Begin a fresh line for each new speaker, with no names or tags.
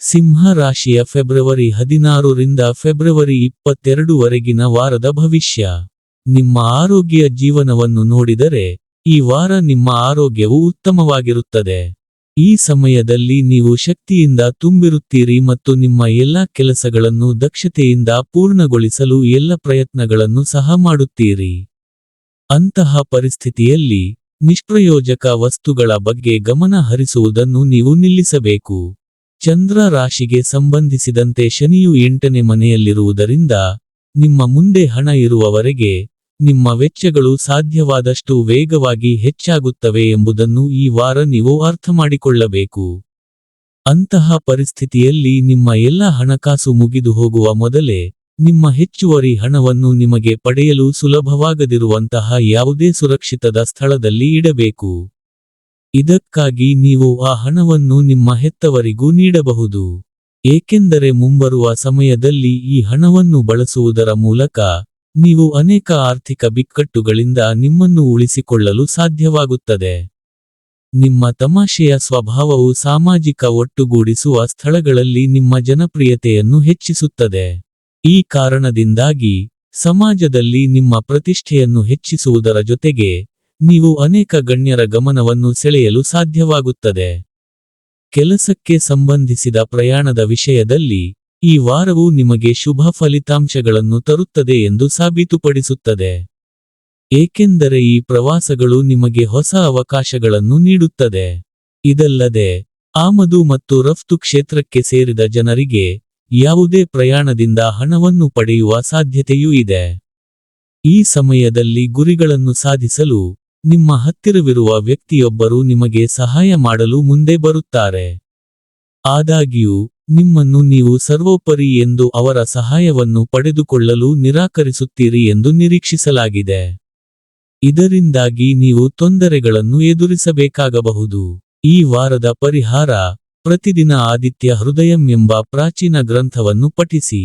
ಸಿಂಹ ರಾಶಿಯ ಫೆಬ್ರವರಿ 16 ರಿಂದ ಫೆಬ್ರವರಿ 22 ವರೆಗಿನ ವಾರದ ಭವಿಷ್ಯ. ನಿಮ್ಮ ಆರೋಗ್ಯ ಜೀವನವನ್ನು ನೋಡಿದರೆ, ಈ ವಾರ ನಿಮ್ಮ ಆರೋಗ್ಯವು ಉತ್ತಮವಾಗಿರುತ್ತದೆ. ಈ ಸಮಯದಲ್ಲಿ ನೀವು ಶಕ್ತಿಯಿಂದ ತುಂಬಿರುತ್ತೀರಿ ಮತ್ತು ನಿಮ್ಮ ಎಲ್ಲಾ ಕೆಲಸಗಳನ್ನು ದಕ್ಷತೆಯಿಂದ ಪೂರ್ಣಗೊಳಿಸಲು ಎಲ್ಲ ಪ್ರಯತ್ನಗಳನ್ನು ಸಹ ಮಾಡುತ್ತೀರಿ. ಅಂತಹ ಪರಿಸ್ಥಿತಿಯಲ್ಲಿ, ನಿಷ್ಪ್ರಯೋಜಕ ವಸ್ತುಗಳ ಬಗ್ಗೆ ಗಮನ ಹರಿಸುವುದನ್ನು ನೀವು ನಿಲ್ಲಿಸಬೇಕು. ಚಂದ್ರ ರಾಶಿಗೆ ಸಂಬಂಧಿಸಿದಂತೆ ಶನಿಯು 8ನೇ ಮನೆಯಲ್ಲಿರುವುದರಿಂದ, ನಿಮ್ಮ ಮುಂದೆ ಹಣ ಇರುವವರೆಗೆ, ನಿಮ್ಮ ವೆಚ್ಚಗಳು ಸಾಧ್ಯವಾದಷ್ಟು ವೇಗವಾಗಿ ಹೆಚ್ಚಾಗುತ್ತವೆ ಎಂಬುದನ್ನು ಈ ವಾರ ನೀವು ಅರ್ಥಮಾಡಿಕೊಳ್ಳಬೇಕು. ಅಂತಹ ಪರಿಸ್ಥಿತಿಯಲ್ಲಿ ನಿಮ್ಮ ಎಲ್ಲ ಹಣಕಾಸು ಮುಗಿದು ಹೋಗುವ ಮೊದಲೇ, ನಿಮ್ಮ ಹೆಚ್ಚುವರಿ ಹಣವನ್ನು ನಿಮಗೆ ಪಡೆಯಲು ಸುಲಭವಾಗದಿರುವಂತಹ ಯಾವುದೇ ಸುರಕ್ಷಿತದ ಸ್ಥಳದಲ್ಲಿ ಇಡಬೇಕು. ಇದಕ್ಕಾಗಿ ನೀವು ಆ ಹಣವನ್ನು ನಿಮ್ಮ ಹೆತ್ತವರಿಗೂ ನೀಡಬಹುದು. ಏಕೆಂದರೆ ಮುಂಬರುವ ಸಮಯದಲ್ಲಿ ಈ ಹಣವನ್ನು ಬಳಸುವುದರ ಮೂಲಕ, ನೀವು ಅನೇಕ ಆರ್ಥಿಕ ಬಿಕ್ಕಟ್ಟುಗಳಿಂದ ನಿಮ್ಮನ್ನು ಉಳಿಸಿಕೊಳ್ಳಲು ಸಾಧ್ಯವಾಗುತ್ತದೆ. ನಿಮ್ಮ ತಮಾಷೆಯ ಸ್ವಭಾವವು ಸಾಮಾಜಿಕ ಒಟ್ಟುಗೂಡಿಸುವ ಸ್ಥಳಗಳಲ್ಲಿ ನಿಮ್ಮ ಜನಪ್ರಿಯತೆಯನ್ನು ಹೆಚ್ಚಿಸುತ್ತದೆ. ಈ ಕಾರಣದಿಂದಾಗಿ, ಸಮಾಜದಲ್ಲಿ ನಿಮ್ಮ ಪ್ರತಿಷ್ಠೆಯನ್ನು ಹೆಚ್ಚಿಸುವುದರ ಜೊತೆಗೆ, ನೀವು ಅನೇಕ ಗಣ್ಯರ ಗಮನವನ್ನು ಸೆಳೆಯಲು ಸಾಧ್ಯವಾಗುತ್ತದೆ. ಕೆಲಸಕ್ಕೆ ಸಂಬಂಧಿಸಿದ ಪ್ರಯಾಣದ ವಿಷಯದಲ್ಲಿ, ಈ ವಾರವು ನಿಮಗೆ ಶುಭ ಫಲಿತಾಂಶಗಳನ್ನು ತರುತ್ತದೆ ಎಂದು ಸಾಬೀತುಪಡಿಸುತ್ತದೆ. ಏಕೆಂದರೆ ಈ ಪ್ರವಾಸಗಳು ನಿಮಗೆ ಹೊಸ ಅವಕಾಶಗಳನ್ನು ನೀಡುತ್ತದೆ. ಇದಲ್ಲದೆ, ಆಮದು ಮತ್ತು ರಫ್ತು ಕ್ಷೇತ್ರಕ್ಕೆ ಸೇರಿದ ಜನರಿಗೆ, ಯಾವುದೇ ಪ್ರಯಾಣದಿಂದ ಹಣವನ್ನು ಪಡೆಯುವ ಸಾಧ್ಯತೆಯೂ ಇದೆ. ಈ ಸಮಯದಲ್ಲಿ ಗುರಿಗಳನ್ನು ಸಾಧಿಸಲು, ನಿಮ್ಮ ಹತ್ತಿರವಿರುವ ವ್ಯಕ್ತಿಯೊಬ್ಬರು ನಿಮಗೆ ಸಹಾಯ ಮಾಡಲು ಮುಂದೆ ಬರುತ್ತಾರೆ. ಆದಾಗ್ಯೂ, ನಿಮ್ಮನ್ನು ನೀವು ಸರ್ವೋಪರಿ ಎಂದು ಅವರ ಸಹಾಯವನ್ನು ಪಡೆದುಕೊಳ್ಳಲು ನಿರಾಕರಿಸುತ್ತೀರಿ ಎಂದು ನಿರೀಕ್ಷಿಸಲಾಗಿದೆ. ಇದರಿಂದಾಗಿ ನೀವು ತೊಂದರೆಗಳನ್ನು ಎದುರಿಸಬೇಕಾಗಬಹುದು. ಈ ವಾರದ ಪರಿಹಾರ: ಪ್ರತಿದಿನ ಆದಿತ್ಯ ಹೃದಯಂ ಎಂಬ ಪ್ರಾಚೀನ ಗ್ರಂಥವನ್ನು ಪಠಿಸಿ.